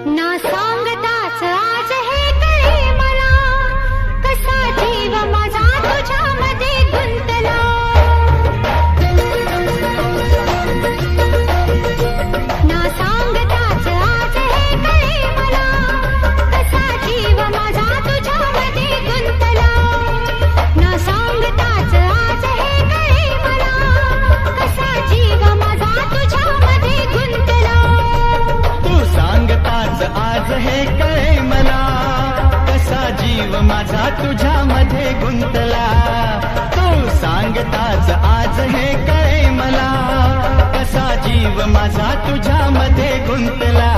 ना सांगताच आज हे कळे मला, कसा जीव माझा तुझ्यामध्ये गुंतला. ना सांगताच आज हे कळे मला, कसा जीव माझा तुझ्यामध्ये गुंतला. ना सांगताच आज हे कळे मला, कसा जीव माझा तुझ्यामध्ये गुंतला. तू सांगताच आज हे कळे मला, कसा जीव माझा तुझ्यामध्ये गुंतला. तू सांगताच आज हे कळे मला, कसा जीव माझा तुझ्यामध्ये गुंतला.